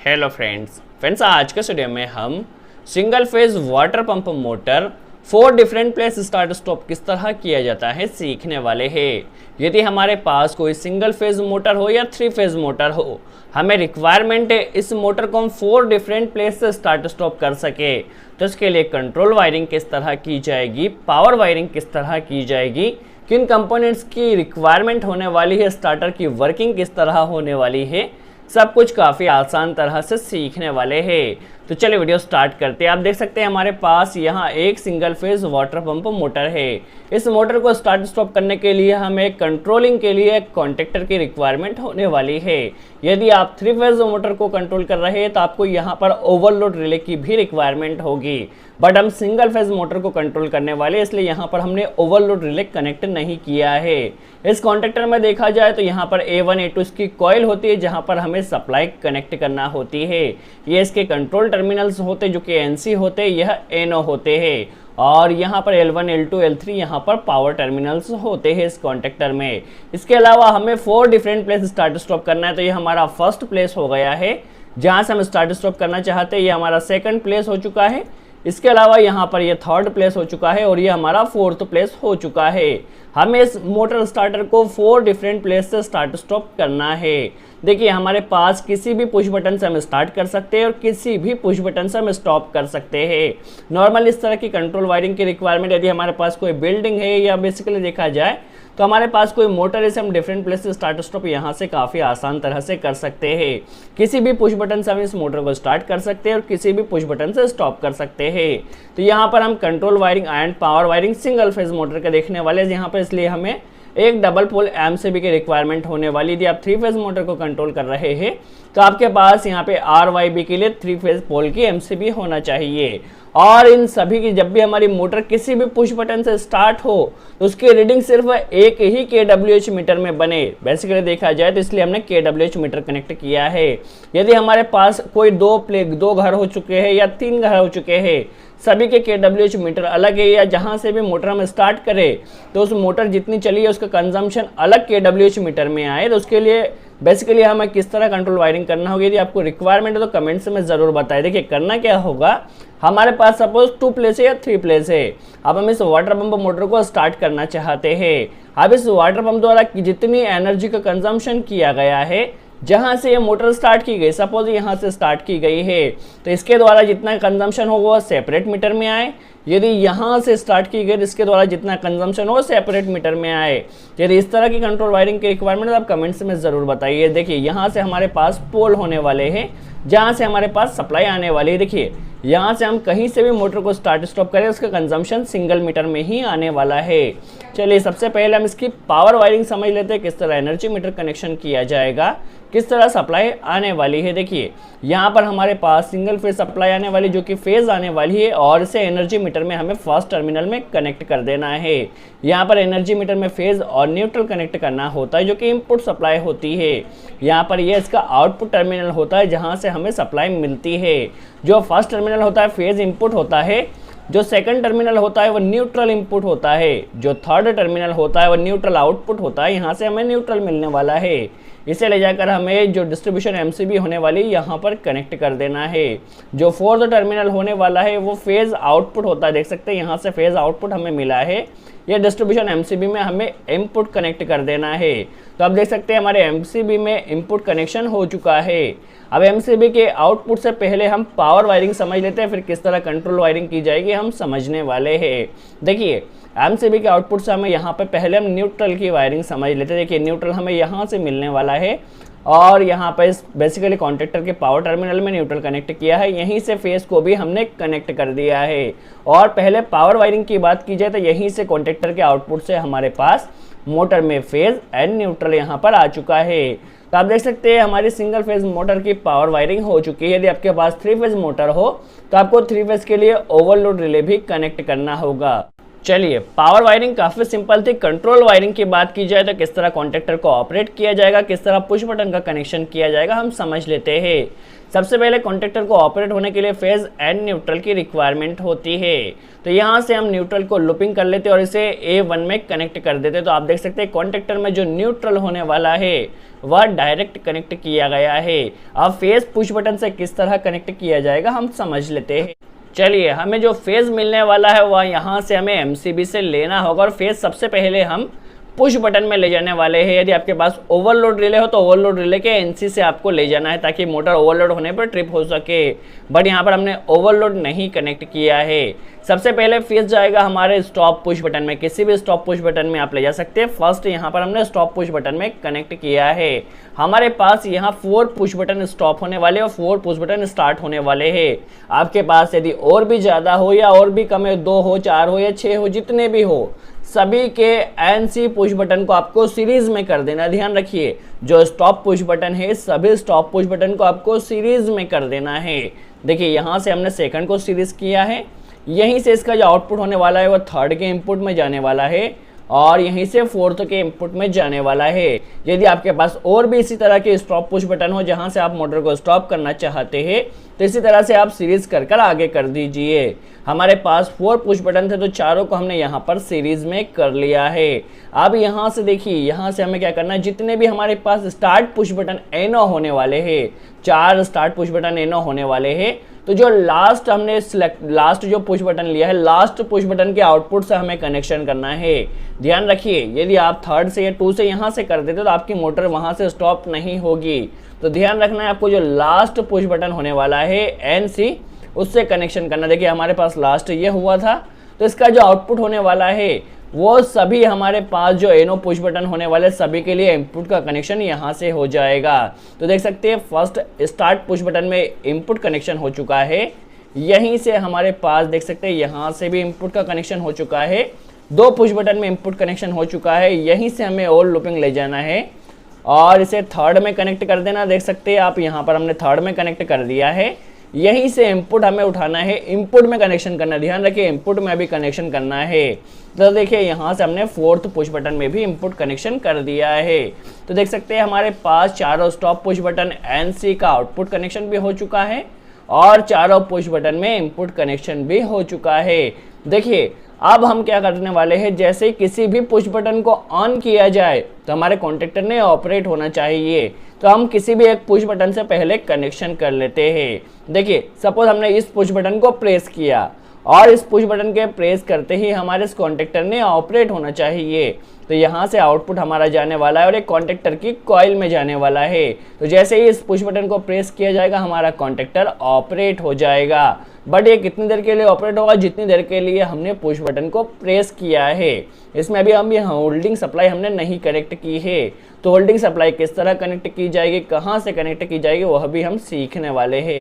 Hello friends आज के video में हम single phase water pump motor 4 different place start stop किस तरह किया जाता है सीखने वाले हैं। यदि हमारे पास कोई सिंगल फेज मोटर हो या 3 फेज मोटर हो, हमें रिक्वायरमेंट है इस मोटर को हम 4 डिफरेंट प्लेस से स्टार्ट स्टॉप कर सके, तो इसके लिए कंट्रोल वायरिंग किस तरह की जाएगी, पावर वायरिंग किस तरह की जाएगी, किन कंपोनेंट्स की रिक्वायरमेंट होने वाली है, स्टार्टर की वर्किंग किस तरह होने वाली है, सब कुछ काफ़ी आसान तरह से सीखने वाले हैं। तो चलिए वीडियो स्टार्ट करते हैं। आप देख सकते हैं हमारे पास यहाँ एक single phase water pump motor है। इस मोटर को स्टार्ट स्टॉप करने के लिए हमें कंट्रोलिंग के लिए एक कॉन्टेक्टर की रिक्वायरमेंट होने वाली है। यदि आप 3 फेज मोटर को कंट्रोल कर रहे हैं तो आपको यहाँ पर ओवरलोड रिले की भी रिक्वायरमेंट होगी, बट हम सिंगल फेज मोटर को कंट्रोल करने वाले, इसलिए यहाँ पर हमने ओवरलोड रिले कनेक्ट नहीं किया है। इस कॉन्टेक्टर में देखा जाए तो यहाँ पर A1 A2 इसकी कॉइल होती है जहाँ पर हमें सप्लाई कनेक्ट करना होती है। ये इसके कंट्रोल टर्मिनल्स होते जो कि NC होते, यह NO होते हैं, और यहाँ पर L1 L2 L3 यहाँ पर पावर टर्मिनल्स होते हैं इस कॉन्टेक्टर में। इसके अलावा हमें 4 डिफरेंट प्लेस स्टार्ट स्टॉप करना है, तो ये हमारा फर्स्ट प्लेस हो गया है जहाँ से हम स्टार्ट स्टॉप करना चाहते हैं। ये हमारा सेकंड प्लेस हो चुका है। इसके अलावा यहाँ पर ये थर्ड प्लेस हो चुका है और ये हमारा 4th प्लेस हो चुका है। हमें इस मोटर स्टार्टर को 4 डिफरेंट प्लेस से स्टार्ट स्टॉप करना है। देखिए हमारे पास किसी भी पुश बटन से हम स्टार्ट कर सकते हैं और किसी भी पुश बटन से हम स्टॉप कर सकते हैं। नॉर्मल इस तरह की कंट्रोल वायरिंग की रिक्वायरमेंट यदि हमारे पास कोई बिल्डिंग है या बेसिकली देखा जाए तो हमारे पास कोई मोटर है, हम डिफरेंट प्लेस से स्टार्ट स्टॉप यहाँ से काफ़ी आसान तरह से कर सकते हैं। किसी भी पुश बटन से हम इस मोटर को स्टार्ट कर सकते हैं और किसी भी पुश बटन से स्टॉप कर सकते हैं। तो यहाँ पर हम control wiring and power wiring single phase motor का देखने वाले हैं यहाँ पर, इसलिए हमें एक डबल पोल एमसीबी की रिक्वायरमेंट होने वाली। यदि आप 3 फेज मोटर को कंट्रोल कर रहे हैं तो आपके पास यहाँ पे RYB के लिए 3 फेज पोल की एमसीबी होना चाहिए। और इन सभी की जब भी हमारी मोटर किसी भी पुश बटन से स्टार्ट हो तो उसकी रीडिंग सिर्फ एक ही kWh मीटर में बने, बेसिकली देखा जाए तो, इसलिए हमने kWh मीटर कनेक्ट किया है। यदि हमारे पास कोई 2 घर हो चुके हैं या 3 घर हो चुके हैं, सभी के kWh मीटर अलग है, या जहां से भी मोटर हम स्टार्ट करें तो उस मोटर जितनी चली है उसका कंजम्पशन अलग kWh मीटर में आए, तो उसके लिए बेसिकली हमें किस तरह कंट्रोल वायरिंग करना होगी। यदि आपको रिक्वायरमेंट है तो कमेंट्स में ज़रूर बताएं। देखिए करना क्या होगा, हमारे पास सपोज 2 प्लेस है या 3 प्लेस है। अब हम इस वाटर पंप मोटर को स्टार्ट करना चाहते हैं। अब इस वाटर पंप द्वारा जितनी एनर्जी का कंजम्पशन किया गया है, जहाँ से ये मोटर स्टार्ट की गई, सपोज यहाँ से स्टार्ट की गई है, तो इसके द्वारा जितना कंजम्पशन हो वो सेपरेट मीटर में आए। यदि यहाँ से स्टार्ट की गई तो इसके द्वारा जितना कंजम्पशन हो सेपरेट मीटर में आए। यदि इस तरह की कंट्रोल वायरिंग की रिक्वायरमेंट आप कमेंट्स में ज़रूर बताइए। देखिए यहाँ से हमारे पास पोल होने वाले हैं जहाँ से हमारे पास सप्लाई आने वाली है। देखिए यहाँ से हम कहीं से भी मोटर को स्टार्ट स्टॉप करें उसका कंजम्पशन सिंगल मीटर में ही आने वाला है। चलिए सबसे पहले हम इसकी पावर वायरिंग समझ लेते हैं, किस तरह एनर्जी मीटर कनेक्शन किया जाएगा, किस तरह सप्लाई आने वाली है। देखिए यहाँ पर हमारे पास सिंगल फेज सप्लाई आने वाली जो कि फेज आने वाली है, और इसे एनर्जी मीटर में हमें फर्स्ट टर्मिनल में कनेक्ट कर देना है। यहाँ पर एनर्जी मीटर में फेज और न्यूट्रल कनेक्ट करना होता है जो कि इनपुट सप्लाई होती है। यहाँ पर यह इसका आउटपुट टर्मिनल होता है जहाँ से हमें सप्लाई मिलती है। जो फर्स्ट टर्मिनल होता है फेज इनपुट होता है, जो सेकंड टर्मिनल होता है वो न्यूट्रल इनपुट होता है, जो थर्ड टर्मिनल होता है वो न्यूट्रल आउटपुट होता है। यहाँ से हमें न्यूट्रल मिलने वाला है। इसे ले जाकर हमें जो डिस्ट्रीब्यूशन एमसीबी होने वाली यहाँ पर कनेक्ट कर देना है। जो 4th टर्मिनल होने वाला है वो फेज आउटपुट होता है। देख सकते हैं यहाँ से फेज आउटपुट हमें मिला है, ये डिस्ट्रीब्यूशन एमसीबी में हमें इनपुट कनेक्ट कर देना है। तो आप देख सकते हैं हमारे एमसीबी में इनपुट कनेक्शन हो चुका है। अब एमसीबी के आउटपुट से पहले हम पावर वायरिंग समझ लेते हैं, फिर किस तरह कंट्रोल वायरिंग की जाएगी हम समझने वाले हैं। देखिए एमसीबी के आउटपुट से हमें यहाँ पे पहले हम न्यूट्रल की वायरिंग समझ लेते हैं। देखिए न्यूट्रल हमें यहाँ से मिलने वाला है और यहाँ पर इस बेसिकली कॉन्टेक्टर के पावर टर्मिनल में न्यूट्रल कनेक्ट किया है, यहीं से फेज को भी हमने कनेक्ट कर दिया है। और पहले पावर वायरिंग की बात की जाए तो यहीं से कॉन्टेक्टर के आउटपुट से हमारे पास मोटर में फेज एंड न्यूट्रल यहाँ पर आ चुका है। तो आप देख सकते हैं हमारी सिंगल फेज मोटर की पावर वायरिंग हो चुकी है। यदि आपके पास 3 फेज मोटर हो तो आपको 3 फेज के लिए ओवरलोड रिले भी कनेक्ट करना होगा। चलिए, पावर वायरिंग काफ़ी सिंपल थी। कंट्रोल वायरिंग की बात की जाए तो किस तरह कॉन्टेक्टर को ऑपरेट किया जाएगा, किस तरह पुश बटन का कनेक्शन किया जाएगा, हम समझ लेते हैं। सबसे पहले कॉन्टेक्टर को ऑपरेट होने के लिए फेज एंड न्यूट्रल की रिक्वायरमेंट होती है। तो यहाँ से हम न्यूट्रल को लूपिंग कर लेते हैं और इसे A1 में कनेक्ट कर देते हैं। तो आप देख सकते हैं कॉन्टेक्टर में जो न्यूट्रल होने वाला है वह डायरेक्ट कनेक्ट किया गया है। अब फेज पुश बटन से किस तरह कनेक्ट किया जाएगा हम समझ लेते हैं। चलिए, हमें जो फेज मिलने वाला है वह यहाँ से हमें MCB से लेना होगा और फेज सबसे पहले हम पुश बटन में ले जाने वाले हैं। यदि आपके पास ओवरलोड रिले हो तो ओवरलोड रिले के NC से आपको ले जाना है ताकि मोटर ओवरलोड होने पर ट्रिप हो सके। बट यहाँ पर हमने ओवरलोड नहीं कनेक्ट किया है। सबसे पहले फेज जाएगा हमारे स्टॉप पुश बटन में, किसी भी स्टॉप पुश बटन में आप ले जा सकते हैं। फर्स्ट यहाँ पर हमने स्टॉप पुश बटन में कनेक्ट किया है। हमारे पास यहाँ 4 पुश बटन स्टॉप होने वाले और 4 पुश बटन स्टार्ट होने वाले हैं। आपके पास यदि और भी ज़्यादा हो या और भी कम है, 2 हो, 4 हो या 6 हो, जितने भी हो, सभी के NC पुश बटन को आपको सीरीज में कर देना। ध्यान रखिए, जो स्टॉप पुश बटन है सभी स्टॉप पुश बटन को आपको सीरीज में कर देना है। देखिए, यहाँ से हमने सेकंड को सीरीज किया है, यहीं से इसका जो आउटपुट होने वाला है वो थर्ड के इनपुट में जाने वाला है और यहीं से फोर्थ के इनपुट में जाने वाला है। यदि आपके पास और भी इसी तरह के स्टॉप पुश बटन हो जहां से आप मोटर को स्टॉप करना चाहते हैं तो इसी तरह से आप सीरीज कर आगे कर दीजिए। हमारे पास 4 पुश बटन थे तो चारों को हमने यहाँ पर सीरीज में कर लिया है। अब यहाँ से देखिए, यहाँ से हमें क्या करना है, जितने भी हमारे पास स्टार्ट पुश बटन एनो होने वाले हैं, 4 स्टार्ट पुश बटन एनो होने वाले हैं, तो जो लास्ट हमने लास्ट जो पुश बटन लिया है, लास्ट पुश बटन के आउटपुट से हमें कनेक्शन करना है। ध्यान रखिए, यदि आप थर्ड से या 2 से यहाँ से कर देते तो आपकी मोटर वहाँ से स्टॉप नहीं होगी। तो ध्यान रखना है आपको, जो लास्ट पुश बटन होने वाला है NC, उससे कनेक्शन करना। देखिए, हमारे पास लास्ट ये हुआ था तो इसका जो आउटपुट होने वाला है वो सभी हमारे पास जो एनो पुश बटन होने वाले सभी के लिए इनपुट का कनेक्शन यहाँ से हो जाएगा। तो देख सकते हैं फर्स्ट स्टार्ट पुश बटन में इनपुट कनेक्शन हो चुका है, यहीं से हमारे पास देख सकते हैं यहाँ से भी इनपुट का कनेक्शन हो चुका है, 2 पुश बटन में इनपुट कनेक्शन हो चुका है, यहीं से हमें और लूपिंग ले जाना है और इसे थर्ड में कनेक्ट कर देना। देख सकते हैं आप, यहाँ पर हमने थर्ड में कनेक्ट कर दिया है, यहीं से इनपुट हमें उठाना है, इनपुट में कनेक्शन करना है। ध्यान रखिए, इनपुट में भी कनेक्शन करना है। तो देखिए, यहाँ से हमने 4th पुश बटन में भी इनपुट कनेक्शन कर दिया है। तो देख सकते हैं हमारे पास चारों स्टॉप पुश बटन NC का आउटपुट कनेक्शन भी हो चुका है और चारों पुश बटन में इनपुट कनेक्शन भी हो चुका है। देखिए, अब हम क्या करने वाले हैं, जैसे किसी भी पुश बटन को ऑन किया जाए तो हमारे कॉन्टेक्टर ने ऑपरेट होना चाहिए। तो हम किसी भी एक पुश बटन से पहले कनेक्शन कर लेते हैं। देखिए, सपोज हमने इस पुश बटन को प्रेस किया और इस पुश बटन के प्रेस करते ही हमारे इस कॉन्टेक्टर ने ऑपरेट होना चाहिए। तो यहाँ से आउटपुट हमारा जाने वाला है और एक कॉन्टेक्टर की कॉइल में जाने वाला है। तो जैसे ही इस पुश बटन को प्रेस किया जाएगा हमारा कॉन्टेक्टर ऑपरेट हो जाएगा। बट ये कितनी देर के लिए ऑपरेट होगा, जितनी देर के लिए हमने पुश बटन को प्रेस किया है। इसमें अभी हम ये होल्डिंग सप्लाई हमने नहीं कनेक्ट की है। तो होल्डिंग सप्लाई किस तरह कनेक्ट की जाएगी, कहाँ से कनेक्ट की जाएगी, वह भी हम सीखने वाले हैं।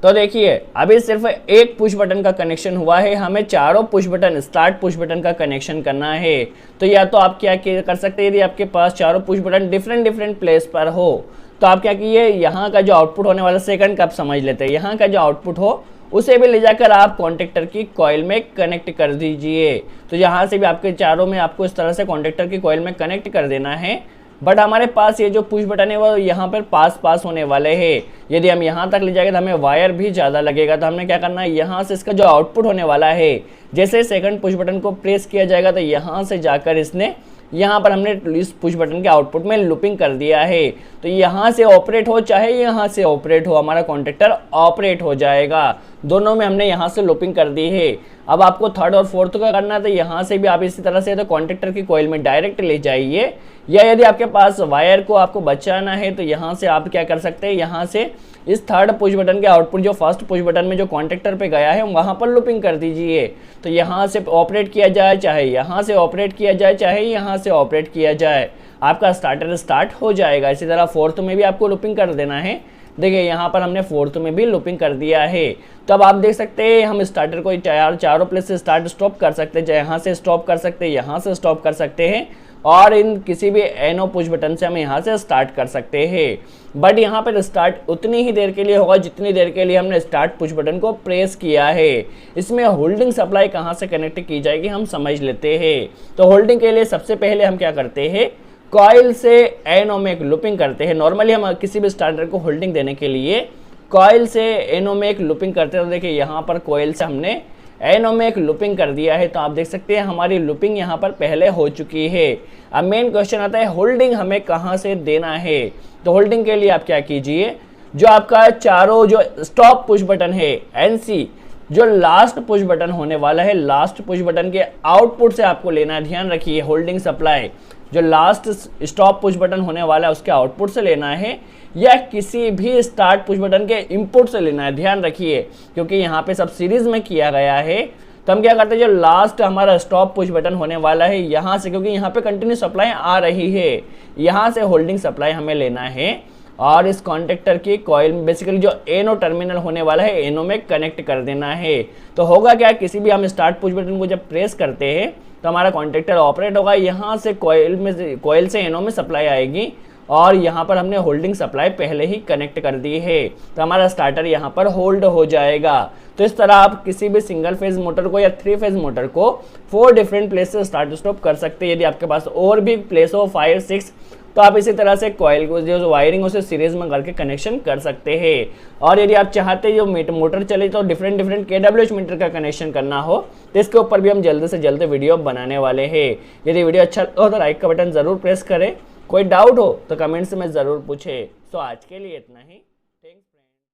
तो देखिए, अभी सिर्फ एक पुश बटन का कनेक्शन हुआ है, हमें चारों push button start push button का कनेक्शन करना है। तो या तो आप क्या कर सकते हैं, यदि आपके पास चारों पुश बटन डिफरेंट प्लेस पर हो तो आप क्या कीजिए, यहाँ का जो आउटपुट होने वाला सेकंड का आप समझ लेते हैं, यहाँ का जो आउटपुट हो उसे भी ले जाकर आप कॉन्टेक्टर की कॉइल में कनेक्ट कर दीजिए। तो यहाँ से भी आपके चारों में आपको इस तरह से कॉन्टेक्टर की कॉइल में कनेक्ट कर देना है। बट हमारे पास ये जो पुश बटन है वो यहाँ पर पास होने वाले हैं। यदि हम यहाँ तक ले जाएंगे तो हमें वायर भी ज़्यादा लगेगा। तो हमने क्या करना है, यहाँ से इसका जो आउटपुट होने वाला है, जैसे सेकंड पुश बटन को प्रेस किया जाएगा तो यहाँ से जाकर इसने यहाँ पर हमने इस पुश बटन के आउटपुट में लूपिंग कर दिया है। तो यहाँ से ऑपरेट हो चाहे यहाँ से ऑपरेट हो, हमारा कॉन्टेक्टर ऑपरेट हो जाएगा। दोनों में हमने यहाँ से लूपिंग कर दी है। अब आपको थर्ड और फोर्थ का करना है तो यहाँ से भी आप इसी तरह से तो कॉन्टेक्टर की कॉइल में डायरेक्ट ले जाइए, या यदि आपके पास वायर को आपको बचाना है तो यहाँ से आप क्या कर सकते हैं, यहाँ से इस थर्ड पुश बटन के आउटपुट जो फर्स्ट पुश बटन में जो कॉन्टेक्टर पे गया है वहाँ पर लूपिंग कर दीजिए। तो यहाँ से ऑपरेट किया जाए, चाहे यहाँ से ऑपरेट किया जाए, चाहे यहाँ से ऑपरेट किया जाए, आपका स्टार्टर स्टार्ट हो जाएगा। इसी तरह फोर्थ में भी आपको लूपिंग कर देना है। देखिए, यहाँ पर हमने फोर्थ में भी लूपिंग कर दिया है। तो अब आप देख सकते हैं हम स्टार्टर को चारों प्लेस से स्टार्ट स्टॉप कर सकते हैं, यहाँ से स्टॉप कर सकते हैं, यहाँ से स्टॉप कर सकते हैं। और इन किसी भी एनो पुश बटन से हम यहाँ से स्टार्ट कर सकते हैं। बट यहाँ पर स्टार्ट उतनी ही देर के लिए होगा जितनी देर के लिए हमने स्टार्ट पुश बटन को प्रेस किया है। इसमें होल्डिंग सप्लाई कहाँ से कनेक्ट की जाएगी हम समझ लेते हैं। तो होल्डिंग के लिए सबसे पहले हम क्या करते हैं, कॉइल से एनो में एक लूपिंग करते हैं। नॉर्मली हम किसी भी स्टार्टर को होल्डिंग देने के लिए कॉइल से एनो में एक लूपिंग करते हैं। तो देखिए यहाँ पर कॉइल से हमने एनो में एक लूपिंग कर दिया है। तो आप देख सकते हैं हमारी लूपिंग यहाँ पर पहले हो चुकी है। अब मेन क्वेश्चन आता है होल्डिंग हमें कहाँ से देना है। तो होल्डिंग के लिए आप क्या कीजिए, जो आपका चारों जो स्टॉप पुश बटन है एनसी, जो लास्ट पुश बटन होने वाला है, लास्ट पुश बटन के आउटपुट से आपको लेना है। ध्यान रखिए होल्डिंग सप्लाई जो लास्ट स्टॉप पुश बटन होने वाला है उसके आउटपुट से लेना है या किसी भी स्टार्ट पुश बटन के इनपुट से लेना है। ध्यान रखिए क्योंकि यहाँ पे सब सीरीज में किया गया है। तो हम क्या करते हैं, जो लास्ट हमारा स्टॉप पुश बटन होने वाला है यहाँ से, क्योंकि यहाँ पे कंटिन्यू सप्लाई आ रही है, यहाँ से होल्डिंग सप्लाई हमें लेना है और इस कॉन्टेक्टर की कॉइल में बेसिकली जो एनो टर्मिनल होने वाला है एनो में कनेक्ट कर देना है। तो होगा क्या, किसी भी हम स्टार्ट पुश बटन को जब प्रेस करते हैं तो हमारा कॉन्टेक्टर ऑपरेट होगा, यहाँ से कॉइल से एनो में सप्लाई आएगी और यहाँ पर हमने होल्डिंग सप्लाई पहले ही कनेक्ट कर दी है। तो हमारा स्टार्टर यहाँ पर होल्ड हो जाएगा। तो इस तरह आप किसी भी सिंगल फेज मोटर को या 3 फेज मोटर को 4 डिफरेंट प्लेस से स्टार्ट स्टॉप कर सकते हैं। यदि आपके पास और भी प्लेस हो 5 6 तो आप इसी तरह से कॉइल को जो वायरिंग उसे सीरीज में करके कनेक्शन कर सकते हैं। और यदि आप चाहते हैं जो मोटर चले तो डिफरेंट KWH मीटर का कनेक्शन करना हो तो इसके ऊपर भी हम जल्द से जल्द वीडियो बनाने वाले हैं। यदि वीडियो अच्छा हो तो लाइक का बटन जरूर प्रेस करें। कोई डाउट हो तो कमेंट्स में ज़रूर पूछे। तो आज के लिए इतना ही।